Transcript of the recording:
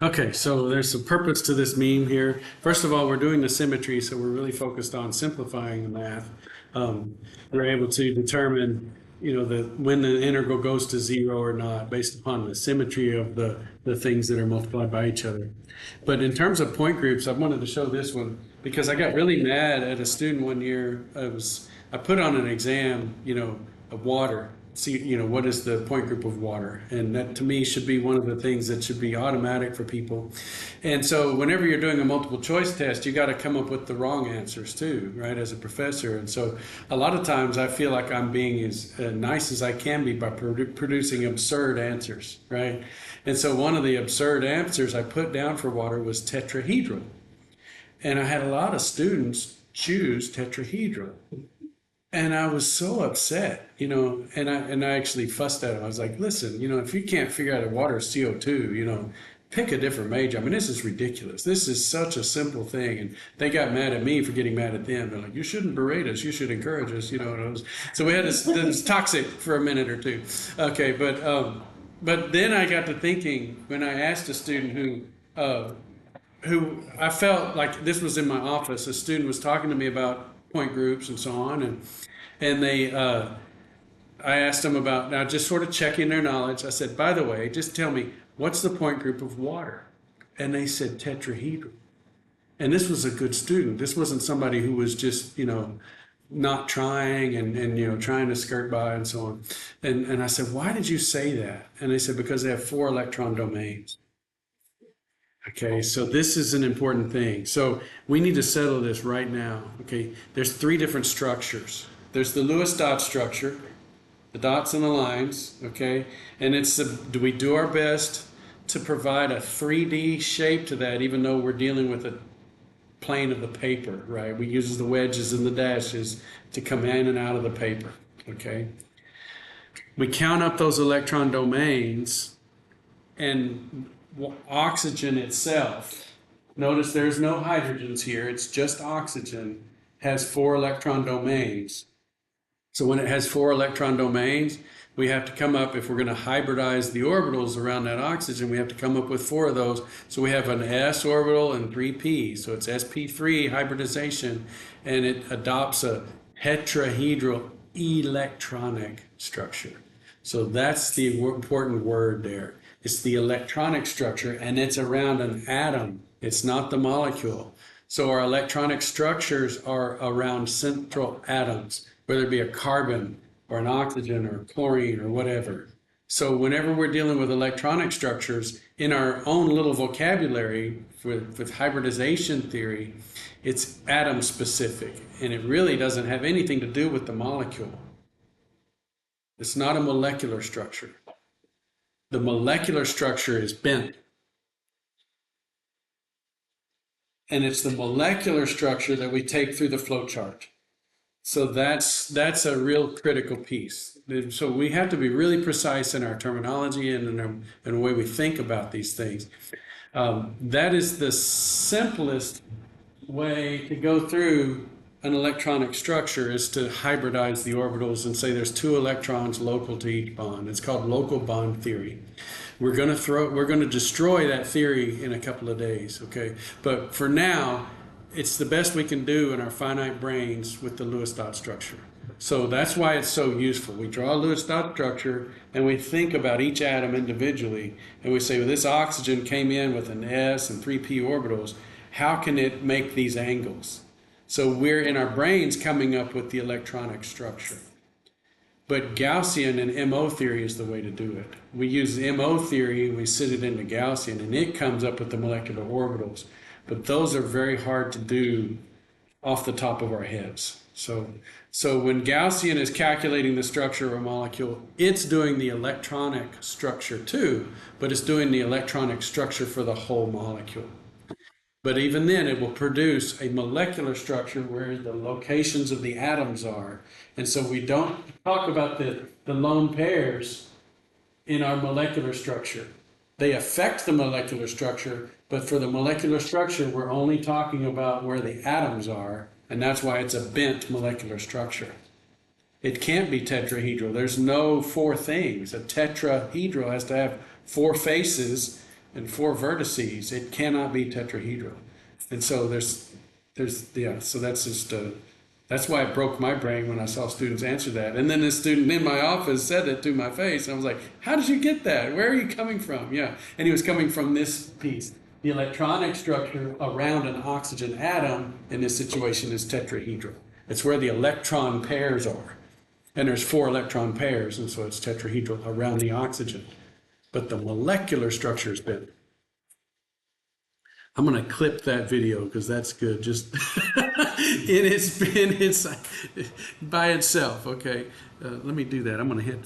Okay, so there's some purpose to this meme here. First of all, we're doing the symmetry, so we're really focused on simplifying the math. We're able to determine, when the integral goes to zero or not based upon the symmetry of the things that are multiplied by each other. But in terms of point groups, I wanted to show this one because I got really mad at a student one year. I put on an exam, of water. See, what is the point group of water? And that to me should be one of the things that should be automatic for people. And so whenever you're doing a multiple choice test, you got to come up with the wrong answers too, right, as a professor. And so a lot of times I feel like I'm being as nice as I can be by producing absurd answers, right? And so one of the absurd answers I put down for water was tetrahedral. And I had a lot of students choose tetrahedral. And I was so upset, and I actually fussed at him. I was like, listen, if you can't figure out that water is CO2, pick a different major. I mean, this is ridiculous. This is such a simple thing. And they got mad at me for getting mad at them. They're like, you shouldn't berate us. You should encourage us, So we had this toxic for a minute or two. Okay, but then I got to thinking when I asked a student who I felt like this was in my office, a student was talking to me about point groups and so on, and I asked them about, now just sort of checking their knowledge. I said, by the way, just tell me, what's the point group of water? And they said tetrahedral. And this was a good student. This wasn't somebody who was just, not trying and trying to skirt by and so on. And I said, why did you say that? And they said, because they have 4 electron domains. Okay, so this is an important thing. So we need to settle this right now. Okay, there's 3 different structures. There's the Lewis dot structure, the dots and the lines, okay? And do we do our best to provide a 3D shape to that, even though we're dealing with a plane of the paper, right? We use the wedges and the dashes to come in and out of the paper, okay? We count up those electron domains, and oxygen itself, notice there's no hydrogens here, it's just oxygen, has 4 electron domains. So when it has 4 electron domains, we have to come up, if we're going to hybridize the orbitals around that oxygen, we have to come up with 4 of those. So we have an s orbital and 3 p. So it's sp3 hybridization, and it adopts a tetrahedral electronic structure. So that's the important word there. It's the electronic structure, and it's around an atom. It's not the molecule. So our electronic structures are around central atoms, whether it be a carbon or an oxygen or chlorine or whatever. So whenever we're dealing with electronic structures in our own little vocabulary with hybridization theory, it's atom specific, and it really doesn't have anything to do with the molecule. It's not a molecular structure. The molecular structure is bent. And it's the molecular structure that we take through the flow chart. So that's a real critical piece. So we have to be really precise in our terminology and in the way we think about these things. That is the simplest way to go through an electronic structure, is to hybridize the orbitals and say there's 2 electrons local to each bond. It's called local bond theory. We're going to destroy that theory in a couple of days, okay? But for now, it's the best we can do in our finite brains with the Lewis dot structure. So that's why it's so useful. We draw a Lewis dot structure and we think about each atom individually, and we say, well, this oxygen came in with an s and 3p orbitals. How can it make these angles? So we're in our brains coming up with the electronic structure. But Gaussian and MO theory is the way to do it. We use MO theory, we sit it into Gaussian, and it comes up with the molecular orbitals. But those are very hard to do off the top of our heads. So when Gaussian is calculating the structure of a molecule, it's doing the electronic structure too, but it's doing the electronic structure for the whole molecule. But even then, it will produce a molecular structure where the locations of the atoms are. And so we don't talk about the lone pairs in our molecular structure. They affect the molecular structure, but for the molecular structure, we're only talking about where the atoms are, and that's why it's a bent molecular structure. It can't be tetrahedral. There's no 4 things. A tetrahedral has to have 4 faces and 4 vertices, it cannot be tetrahedral. And so so that's just, that's why it broke my brain when I saw students answer that. And then the student in my office said it to my face. And I was like, how did you get that? Where are you coming from? Yeah. And he was coming from this piece. The electronic structure around an oxygen atom in this situation is tetrahedral. It's where the electron pairs are. And there's 4 electron pairs, and so it's tetrahedral around the oxygen. But the molecular structure is bent. I'm going to clip that video because that's good. Just it's by itself. Okay, let me do that. I'm going to hit